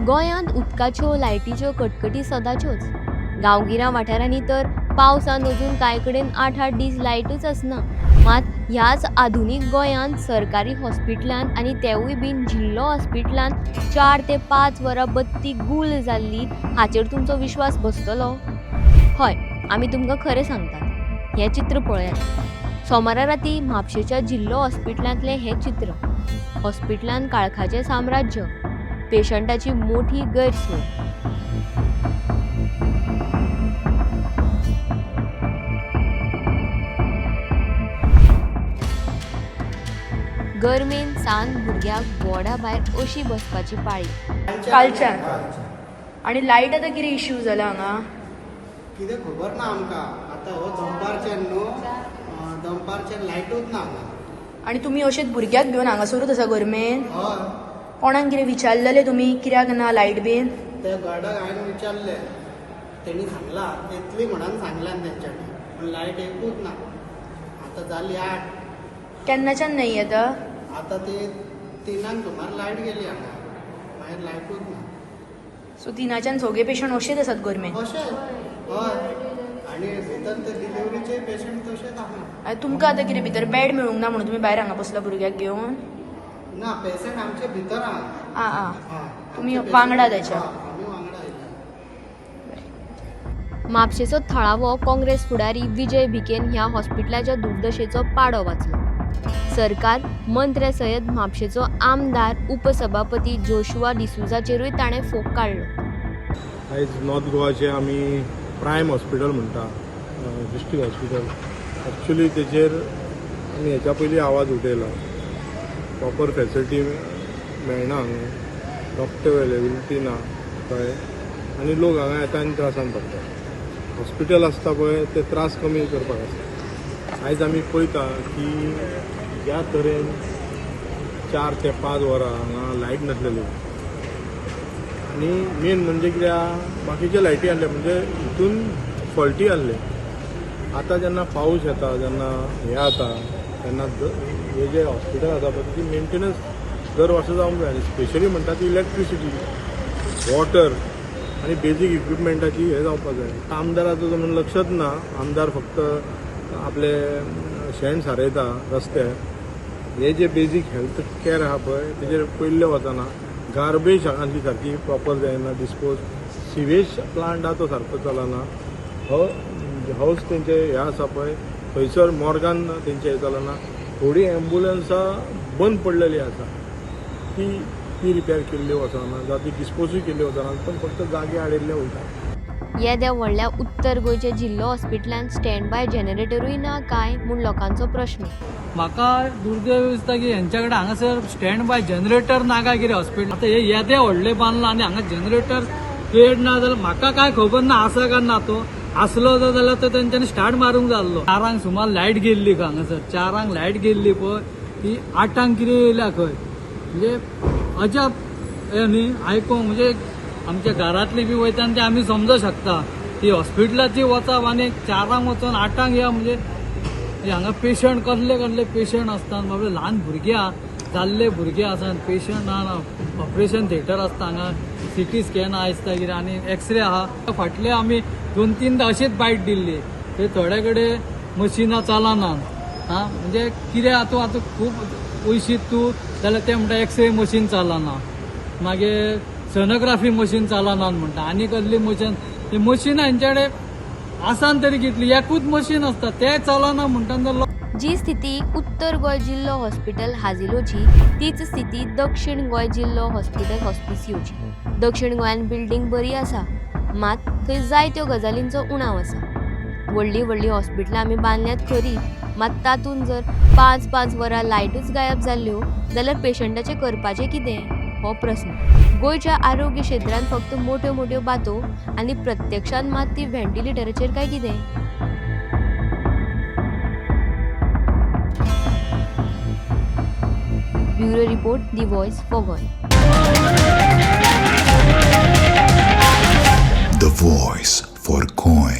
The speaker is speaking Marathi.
गोंयांत उदकाच्यो लायटीच्यो कटकटी सदांच्योच। गांवगिऱ्या वाठारांनी तर पावसान अजून कांय कडेन 8-8 दीस लायटच आसना। मात ह्याच आधुनीक गोंयांत सरकारी हॉस्पिटलांत आनी तेवूय बीन जिल्लो हॉस्पिटलांत 4 ते 5 वरां बत्ती गूल जाल्ली हाचेर तुमचो विश्वास बसतलो? हय, आमी तुमकां खरें सांगतात। हें चित्र पळयात। सोमारा राती म्हापशेच्या जिल्लो हॉस्पिटलांतलें हें चित्र। हॉस्पिटलांत काळखाचें साम्राज्य, पेशंटाची मोठी गैरसोय। गरमेन सान भुरग्याक वॉर्डा भायर अशी बसपाची पाळी। कालच्यान आनी लायट आतां कितें इश्यू जाला हांगा? कितें खबर ना आमकां। आतां हो दनपारच्यान न्हू, दनपारच्यान लायटूच ना हांगा। आनी तुमी अशेंच भुरग्याक घेवन हांगासरूच आसा गरमेन? हय। कोणाक कितें विचारलेलें तुमी कित्याक ना लायट बीन? त्या गार्डाक हांवें विचारलें, तेणी सांगलां येतली म्हणून सांगलां तेंच्यांनी, पूण लायट एकूच ना। आतां जाली 8। केन्नाच्यान नाही येता? आतां ती 3 सुमार लायट गेली हांगा, मागीर लायटूच ना। सो 3च्यान सगळे पेशंट अशेच आसात गरमेन? अशें हय। आनी भितर ते डिलिव्हरीचे पेशंट तशेंच आहा। आनी तुमकां आतां कितें भितर बेड मेळूंक ना म्हणून तुमी भायर हांगा बसला भुरग्याक घेवन? ना, पेशंट आमचे भितर आहा। आं तुमी वांगडा तेच्या? आमी वांगडा आयल्या। म्हापशेचो थळावो काँग्रेस फुडारी विजय भिकेन ह्या हॉस्पिटलाच्या दुर्दशेचो पाडो वाचलो। सरकार मंत्र्या सयत म्हापशेचो आमदार उपसभापती जोशुआ डिसूजाचेरूय ताणें फोग काडलो। आयज नॉर्थ गोवाचे आमी प्रायम हॉस्पिटल म्हणटा, डिस्ट्रिक्ट हॉस्पिटल। एक्चुली तेचेर आमी हेच्या पयलीं आवाज उठयला। प्रॉपर फॅसिलिटी मेळना हांगा, डॉक्टर अवेलेबिलिटी ना कळ्ळें, आनी लोक हांगा येता आनी त्रासान पडटा। हॉस्पिटल आसता पळय ते त्रास कमी करपाक आसता। आयज आमी पळयता की ज्या तरेन 4 ते 5 वरां हांगा लायट नासलेली, आनी मेन म्हणजे कित्याक बाकीचे लायटी आहले म्हणजे हितून फॉल्टी आहले। आतां जेन्ना पावस येता, जेन्ना हें जाता, तेन्ना हे जे हॉस्पिटल आसा पळय ती मेंटेनन्स दर वर्सा जावंक जाय। स्पेशली म्हणटा ती इलेक्ट्रिसिटी, वॉटर आनी बेजीक इक्विपमेंटाची हें जावपाक जाय। आमदाराचो म्हणून लक्षच ना। आमदार फक्त आपले शेण सारयता रस्त्यार। हे जे बेजीक हेल्थ कॅर आहा पळय तेजेर पयले वचना। गार्बेज हांगाची सारकी प्रॉपर जायना डिस्पोज। सिवेज प्लांट आहा तो सारको चलना। हाऊस तेंचे हे आसा पळय थंयसर मॉर्गान तेंचे हे चलना। थोडी एम्बुलन्सां बंद पडलेली आसा, ती रिपेर केल्ली वचना, जावं ती डिस्पोजूय केल्ली वचना, पण फक्त जागे आडिल्ले वयता। येद्या व्हडल्या उत्तर गोंयच्या जिल्लो हॉस्पिटलांत स्टँड बाय जनरेटरूय ना काय म्हूण लोकांचो प्रश्न। म्हाका दुर्दैव दिसता की हेंच्या कडेन हांगासर स्टँड बाय जनरेटर ना काय कितें हॉस्पिटल। आतां हे येदे व्हडले बांदला आनी हांगा जनरेटर पेड ना जाल्यार म्हाका काय खबर ना आसा काय ना तो। आसलो जाल्यार तो तेंच्यांनी स्टार्ट मारूंक जाल्लो। 4 सुमार लायट गेल्ली हांगासर, 4 लायट गेल्ली पळय ती 8 कितें येयल्या खंय, म्हणजे अजाप हें न्ही आयकूंक। म्हणजे आमच्या घरांतली बी वयता आनी ते आमी समजूंक शकता ती हॉस्पिटलाची वचप आनी 4 वचून 8 या म्हणजे हांगा पेशंट कसले पेशंट आसतात बाबा। ल्हान भुरग्यां जाल्ले भुरगे आसात, पेशंट ना, ऑपरेशन थिएटर आसता हांगा, सिटी स्कॅन आसता कितें आनी एक्सरे आहा। फाटले आमी 2-3 अशीच बायट दिल्ली, ते थोडे कडेन मशिनां चलनात। म्हणजे कितें आतां खूब पयशीत तूं जाल्यार ते म्हणटा एक्सरे मशीन चलना, मागीर सोनोग्राफी मशीन चलनात म्हणटा, आनी कसली मशीन। ते मशिनां हेंचे कडेन आसान तरी कितली, एकूच मशीन आसता ते चलना म्हणटा। जी स्थिती उत्तर गोंय जिल्लो हॉस्पिटल हाजिलोची तीच स्थिती दक्षिण गोंय जिल्लो हॉस्पिटल हॉस्पिसियोची। दक्षिण गोंयांत बिल्डींग बरी आसा, मात थंय जायत्यो गजालींचो उणाव आसा। व्हडली व्हडली हॉस्पिटलां आमी बांदल्यात खरी, मात तातूंत जर 5-5 वरां लायटूच गायब जाल्ल्यो जाल्यार पेशंटाचें करपाचें कितें हो प्रस्न। गोंयच्या आरोग्य क्षेत्रांत फक्त मोठ्यो मोठ्यो बातो आनी प्रत्यक्षांत मात ती व्हेंटिलेटराचेर काय कितें। Bureau report, the voice for Goa. The Voice for Goy.